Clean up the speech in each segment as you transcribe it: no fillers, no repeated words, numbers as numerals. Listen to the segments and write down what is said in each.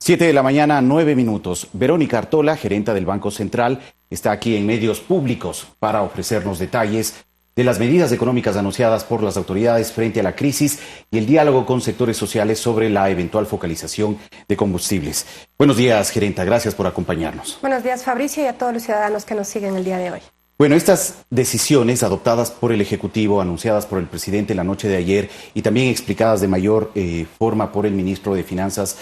7 de la mañana, 9 minutos. Verónica Artola, gerenta del Banco Central, está aquí en medios públicos para ofrecernos detalles de las medidas económicas anunciadas por las autoridades frente a la crisis y el diálogo con sectores sociales sobre la eventual focalización de combustibles. Buenos días, gerenta. Gracias por acompañarnos. Buenos días, Fabricio, y a todos los ciudadanos que nos siguen el día de hoy. Bueno, estas decisiones adoptadas por el Ejecutivo, anunciadas por el presidente la noche de ayer y también explicadas de mayor forma por el ministro de Finanzas,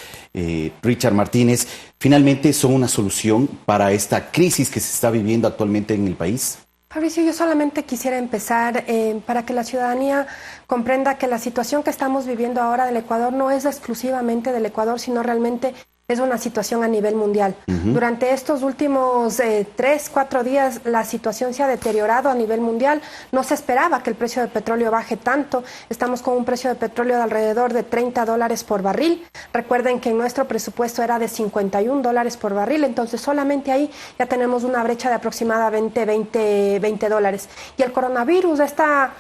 Richard Martínez, ¿finalmente son una solución para esta crisis que se está viviendo actualmente en el país? Fabricio, yo solamente quisiera empezar para que la ciudadanía comprenda que la situación que estamos viviendo ahora del Ecuador no es exclusivamente del Ecuador, sino realmente es una situación a nivel mundial. Durante estos últimos 3, 4 días la situación se ha deteriorado a nivel mundial. No se esperaba que el precio del petróleo baje tanto. Estamos con un precio de petróleo de alrededor de $30 por barril. Recuerden que en nuestro presupuesto era de $51 por barril, entonces solamente ahí ya tenemos una brecha de aproximadamente $20. Y el coronavirus, esta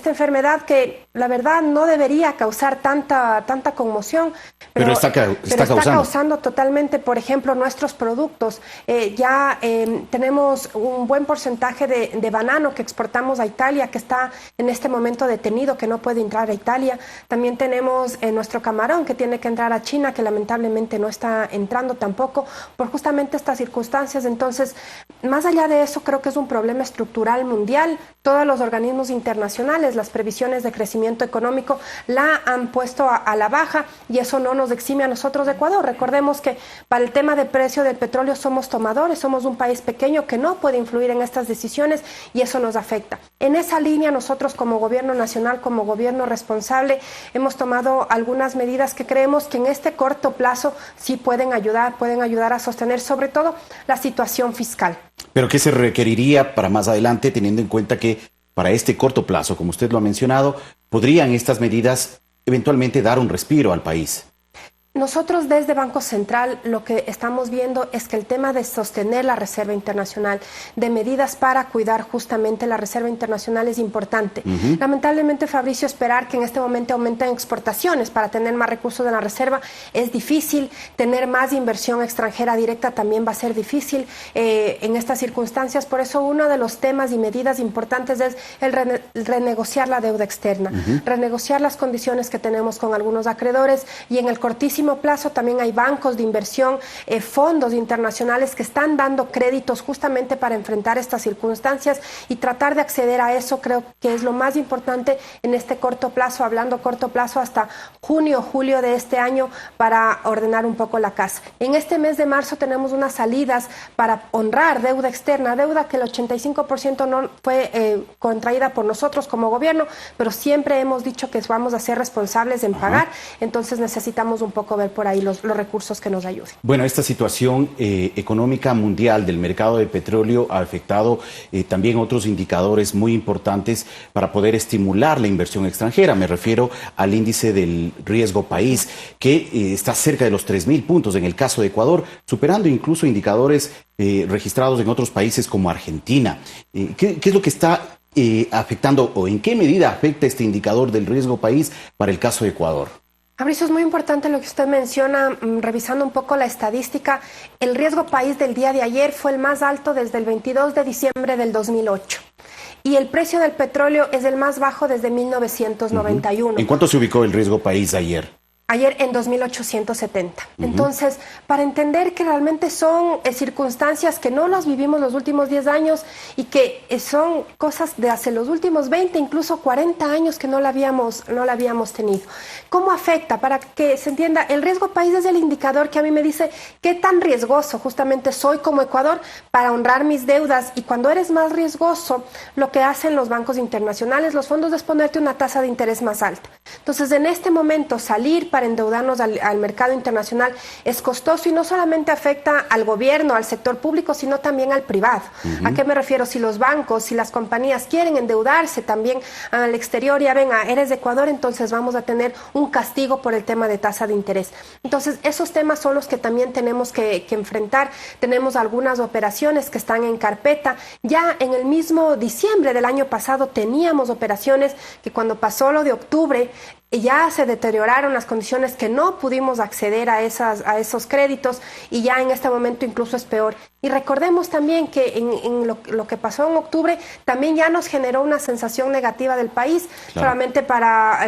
enfermedad que la verdad no debería causar tanta conmoción, pero está causando totalmente, por ejemplo, nuestros productos. Tenemos un buen porcentaje de banano que exportamos a Italia, que está en este momento detenido, que no puede entrar a Italia. También tenemos nuestro camarón, que tiene que entrar a China, que lamentablemente no está entrando tampoco, por justamente estas circunstancias. Entonces, más allá de eso, creo que es un problema estructural mundial. Todos los organismos internacionales, las previsiones de crecimiento económico la han puesto a la baja, y eso no nos exime a nosotros de Ecuador. Recordemos que para el tema de precio del petróleo somos tomadores, somos un país pequeño que no puede influir en estas decisiones y eso nos afecta. En esa línea nosotros como gobierno nacional, como gobierno responsable, hemos tomado algunas medidas que creemos que en este corto plazo sí pueden ayudar a sostener sobre todo la situación fiscal. ¿Pero qué se requeriría para más adelante, teniendo en cuenta que para este corto plazo, como usted lo ha mencionado, podrían estas medidas eventualmente dar un respiro al país? Nosotros desde Banco Central lo que estamos viendo es que el tema de sostener la Reserva Internacional, de medidas para cuidar justamente la Reserva Internacional es importante. Lamentablemente, Fabricio, esperar que en este momento aumenten exportaciones para tener más recursos de la Reserva es difícil. Tener más inversión extranjera directa también va a ser difícil en estas circunstancias. Por eso uno de los temas y medidas importantes es el renegociar la deuda externa, renegociar las condiciones que tenemos con algunos acreedores, y en el cortísimo plazo también hay bancos de inversión, fondos internacionales que están dando créditos justamente para enfrentar estas circunstancias, y tratar de acceder a eso creo que es lo más importante en este corto plazo, hablando corto plazo hasta junio, julio de este año, para ordenar un poco la casa. En este mes de marzo tenemos unas salidas para honrar deuda externa, deuda que el 85% no fue contraída por nosotros como gobierno, pero siempre hemos dicho que vamos a ser responsables en pagar, entonces necesitamos un poco ver por ahí los recursos que nos ayuden. Bueno, esta situación económica mundial del mercado de petróleo ha afectado también otros indicadores muy importantes para poder estimular la inversión extranjera. Me refiero al índice del riesgo país, que está cerca de los 3.000 puntos en el caso de Ecuador, superando incluso indicadores registrados en otros países como Argentina. ¿Qué es lo que está afectando, o en qué medida afecta este indicador del riesgo país para el caso de Ecuador? Fabricio, es muy importante lo que usted menciona. Revisando un poco la estadística, el riesgo país del día de ayer fue el más alto desde el 22 de diciembre del 2008. Y el precio del petróleo es el más bajo desde 1991. ¿En cuánto se ubicó el riesgo país ayer? Ayer en 2.870. Entonces, para entender que realmente son circunstancias que no las vivimos los últimos 10 años y que son cosas de hace los últimos 20, incluso 40 años que no la habíamos tenido. ¿Cómo afecta? Para que se entienda, el riesgo país es el indicador que a mí me dice qué tan riesgoso justamente soy como Ecuador para honrar mis deudas. Y cuando eres más riesgoso, lo que hacen los bancos internacionales, los fondos, es ponerte una tasa de interés más alta. Entonces, en este momento, salir para endeudarnos al mercado internacional es costoso, y no solamente afecta al gobierno, al sector público, sino también al privado. ¿A qué me refiero? Si los bancos, si las compañías quieren endeudarse también al exterior, ya ven, eres de Ecuador, entonces vamos a tener un castigo por el tema de tasa de interés. Entonces, esos temas son los que también tenemos que enfrentar. Tenemos algunas operaciones que están en carpeta. Ya en el mismo diciembre del año pasado teníamos operaciones que, cuando pasó lo de octubre, ya se deterioraron las condiciones que no pudimos acceder a esos créditos y ya en este momento incluso es peor. Y recordemos también que en lo que pasó en octubre también ya nos generó una sensación negativa del país. Claro. Solamente para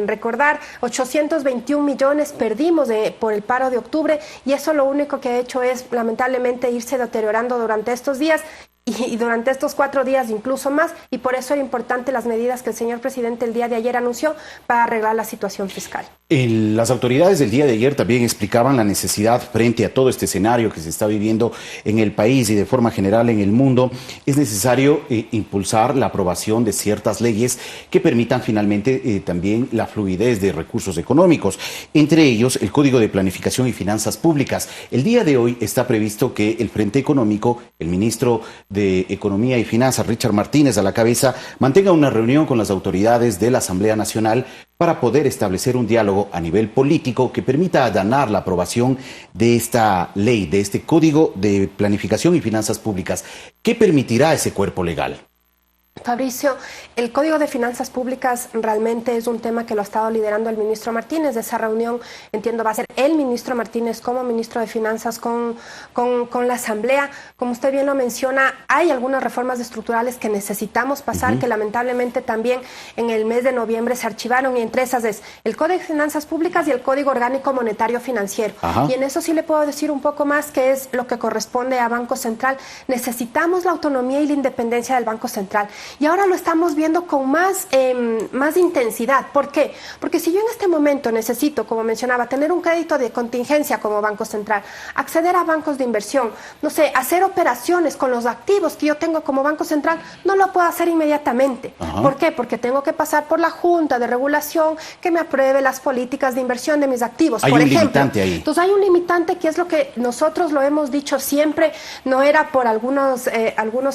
recordar, 821 millones perdimos por el paro de octubre y eso lo único que ha hecho es lamentablemente irse deteriorando durante estos días. Y durante estos 4 días incluso más, y por eso era importante las medidas que el señor presidente el día de ayer anunció para arreglar la situación fiscal. Las autoridades del día de ayer también explicaban la necesidad frente a todo este escenario que se está viviendo en el país y de forma general en el mundo. Es necesario impulsar la aprobación de ciertas leyes que permitan finalmente también la fluidez de recursos económicos, entre ellos el Código de Planificación y Finanzas Públicas. El día de hoy está previsto que el Frente Económico, el ministro de Economía y Finanzas, Richard Martínez, a la cabeza, mantenga una reunión con las autoridades de la Asamblea Nacional para poder establecer un diálogo a nivel político que permita allanar la aprobación de esta ley, de este Código de Planificación y Finanzas Públicas. ¿Qué permitirá ese cuerpo legal? Fabricio, el Código de Finanzas Públicas realmente es un tema que lo ha estado liderando el ministro Martínez. De esa reunión, entiendo, va a ser el ministro Martínez como ministro de Finanzas con la Asamblea. Como usted bien lo menciona, hay algunas reformas estructurales que necesitamos pasar, que lamentablemente también en el mes de noviembre se archivaron, y entre esas es el Código de Finanzas Públicas y el Código Orgánico Monetario Financiero. Y en eso sí le puedo decir un poco más, que es lo que corresponde a Banco Central. Necesitamos la autonomía y la independencia del Banco Central. Y ahora lo estamos viendo con más intensidad. ¿Por qué? Porque si yo en este momento necesito, como mencionaba, tener un crédito de contingencia como Banco Central, acceder a bancos de inversión, no sé, hacer operaciones con los activos que yo tengo como Banco Central, no lo puedo hacer inmediatamente. ¿Por qué? Porque tengo que pasar por la Junta de Regulación que me apruebe las políticas de inversión de mis activos. Hay por un ejemplo. Limitante ahí. Entonces hay un limitante que es lo que nosotros lo hemos dicho siempre, no era por algunos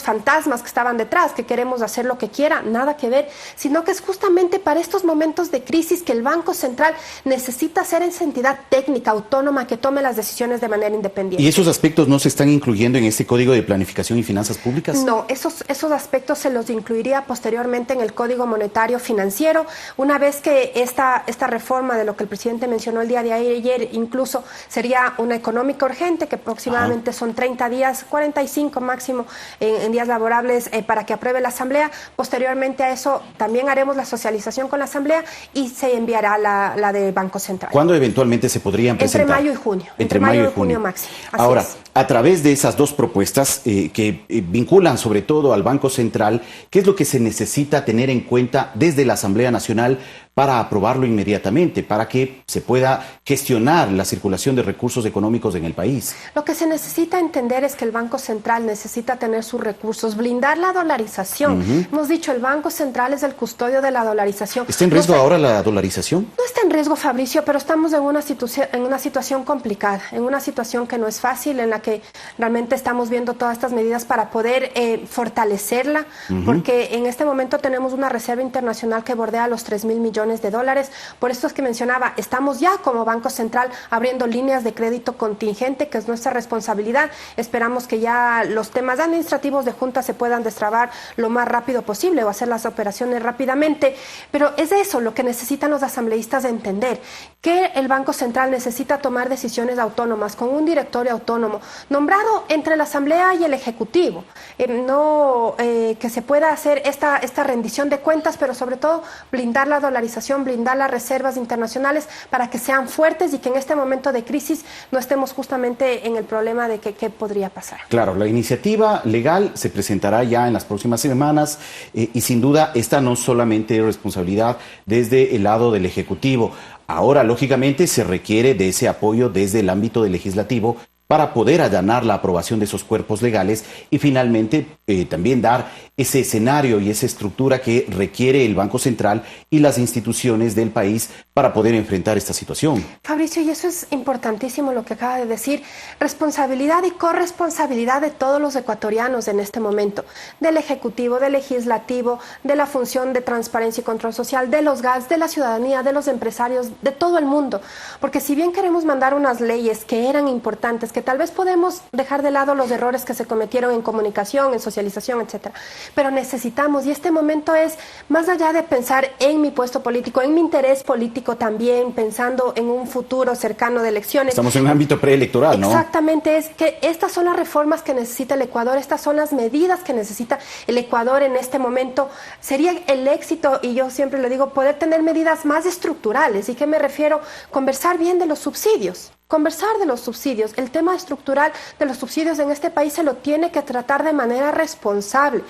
fantasmas que estaban detrás, que queremos hacer lo que quiera, nada que ver, sino que es justamente para estos momentos de crisis que el Banco Central necesita ser esa entidad técnica, autónoma, que tome las decisiones de manera independiente. ¿Y esos aspectos no se están incluyendo en este Código de Planificación y Finanzas Públicas? No, esos aspectos se los incluiría posteriormente en el Código Monetario Financiero, una vez que esta reforma de lo que el presidente mencionó el día de ayer, incluso sería una económica urgente, que aproximadamente son 30 días, 45 máximo en días laborables para que apruebe la Asamblea. Posteriormente a eso también haremos la socialización con la Asamblea y se enviará la de Banco Central. ¿Cuándo eventualmente se podrían presentar? Entre mayo y junio. Entre mayo y junio máximo. Ahora, a través de esas dos propuestas que vinculan sobre todo al Banco Central, ¿qué es lo que se necesita tener en cuenta desde la Asamblea Nacional para aprobarlo inmediatamente, para que se pueda gestionar la circulación de recursos económicos en el país? Lo que se necesita entender es que el Banco Central necesita tener sus recursos, blindar la dolarización. Hemos dicho, el Banco Central es el custodio de la dolarización. ¿Está en riesgo ahora la dolarización? No está en riesgo, Fabricio, pero estamos en una situación complicada, en una situación que no es fácil, en la que realmente estamos viendo todas estas medidas para poder fortalecerla, porque en este momento tenemos una reserva internacional que bordea los 3.000 millones de dólares. Por esto es que mencionaba, estamos ya como Banco Central abriendo líneas de crédito contingente, que es nuestra responsabilidad. Esperamos que ya los temas administrativos de Junta se puedan destrabar lo más rápido posible o hacer las operaciones rápidamente. Pero es eso lo que necesitan los asambleístas de entender, que el Banco Central necesita tomar decisiones autónomas con un directorio autónomo nombrado entre la Asamblea y el Ejecutivo. Que se pueda hacer esta rendición de cuentas, pero sobre todo blindar la dolarización, blindar las reservas internacionales para que sean fuertes y que en este momento de crisis no estemos justamente en el problema de qué podría pasar. Claro, la iniciativa legal se presentará ya en las próximas semanas y sin duda esta no solamente es responsabilidad desde el lado del Ejecutivo. Ahora, lógicamente, se requiere de ese apoyo desde el ámbito del legislativo para poder allanar la aprobación de esos cuerpos legales y finalmente también dar ese escenario y esa estructura que requiere el Banco Central y las instituciones del país para poder enfrentar esta situación. Fabricio, y eso es importantísimo lo que acaba de decir, responsabilidad y corresponsabilidad de todos los ecuatorianos en este momento, del Ejecutivo, del Legislativo, de la función de transparencia y control social, de los GATS, de la ciudadanía, de los empresarios, de todo el mundo, porque si bien queremos mandar unas leyes que eran importantes, que tal vez podemos dejar de lado los errores que se cometieron en comunicación, en socialización, etcétera. Pero necesitamos, y este momento es, más allá de pensar en mi puesto político, en mi interés político también, pensando en un futuro cercano de elecciones. Estamos en un ámbito preelectoral, ¿no? Exactamente, es que estas son las reformas que necesita el Ecuador, estas son las medidas que necesita el Ecuador en este momento. Sería el éxito, y yo siempre lo digo, poder tener medidas más estructurales. ¿Y qué me refiero? Conversar bien de los subsidios. Conversar de los subsidios. El tema estructural de los subsidios en este país se lo tiene que tratar de manera responsable.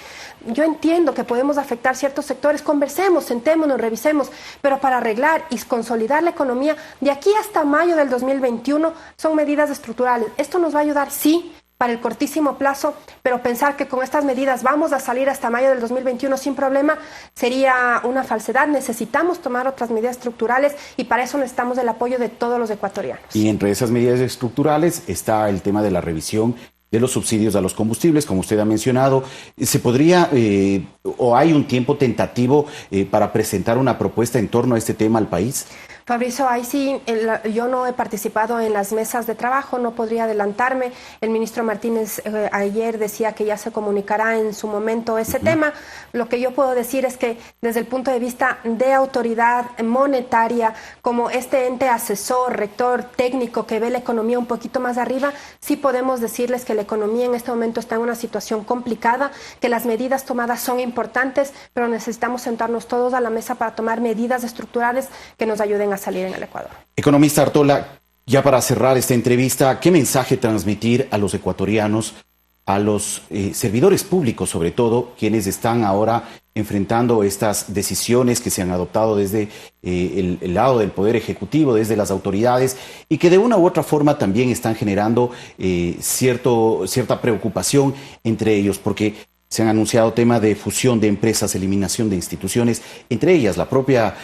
Yo entiendo que podemos afectar ciertos sectores, conversemos, sentémonos, revisemos, pero para arreglar y consolidar la economía de aquí hasta mayo del 2021 son medidas estructurales. Esto nos va a ayudar, sí, para el cortísimo plazo, pero pensar que con estas medidas vamos a salir hasta mayo del 2021 sin problema sería una falsedad. Necesitamos tomar otras medidas estructurales y para eso necesitamos el apoyo de todos los ecuatorianos. Y entre esas medidas estructurales está el tema de la revisión de los subsidios a los combustibles, como usted ha mencionado. ¿Se podría o hay un tiempo tentativo para presentar una propuesta en torno a este tema al país? Fabricio, ahí sí, yo no he participado en las mesas de trabajo, no podría adelantarme. El ministro Martínez ayer decía que ya se comunicará en su momento ese tema. Lo que yo puedo decir es que desde el punto de vista de autoridad monetaria, como este ente asesor, rector, técnico que ve la economía un poquito más arriba, sí podemos decirles que la economía en este momento está en una situación complicada, que las medidas tomadas son importantes, pero necesitamos sentarnos todos a la mesa para tomar medidas estructurales que nos ayuden a salir en el Ecuador. Economista Artola, ya para cerrar esta entrevista, ¿qué mensaje transmitir a los ecuatorianos, a los servidores públicos sobre todo, quienes están ahora enfrentando estas decisiones que se han adoptado desde el lado del Poder Ejecutivo, desde las autoridades, y que de una u otra forma también están generando cierta preocupación entre ellos? Porque se han anunciado temas de fusión de empresas, eliminación de instituciones, entre ellas la propia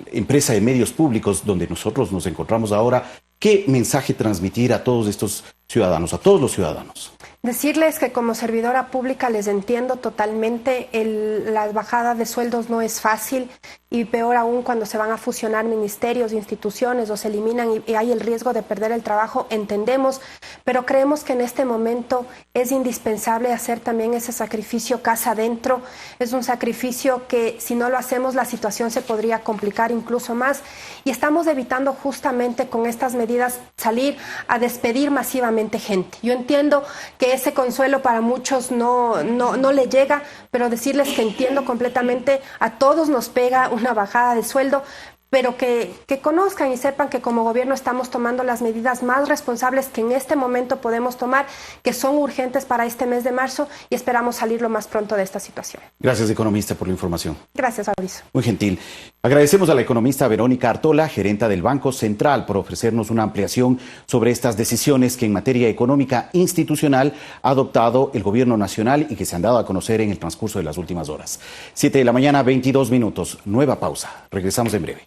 empresa de medios públicos donde nosotros nos encontramos ahora. ¿Qué mensaje transmitir a todos estos ciudadanos, a todos los ciudadanos? Decirles que como servidora pública les entiendo totalmente, la bajada de sueldos no es fácil y peor aún cuando se van a fusionar ministerios, instituciones o se eliminan y hay el riesgo de perder el trabajo, entendemos, pero creemos que en este momento es indispensable hacer también ese sacrificio casa adentro. Es un sacrificio que si no lo hacemos la situación se podría complicar incluso más y estamos evitando justamente con estas medidas salir a despedir masivamente gente. Yo entiendo que ese consuelo para muchos no le llega, pero decirles que entiendo completamente, a todos nos pega una bajada de sueldo, pero que conozcan y sepan que como gobierno estamos tomando las medidas más responsables que en este momento podemos tomar, que son urgentes para este mes de marzo y esperamos salir lo más pronto de esta situación. Gracias, economista, por la información. Gracias, Fabricio. Muy gentil. Agradecemos a la economista Verónica Artola, gerenta del Banco Central, por ofrecernos una ampliación sobre estas decisiones que en materia económica institucional ha adoptado el gobierno nacional y que se han dado a conocer en el transcurso de las últimas horas. 7 de la mañana, 22 minutos. Nueva pausa. Regresamos en breve.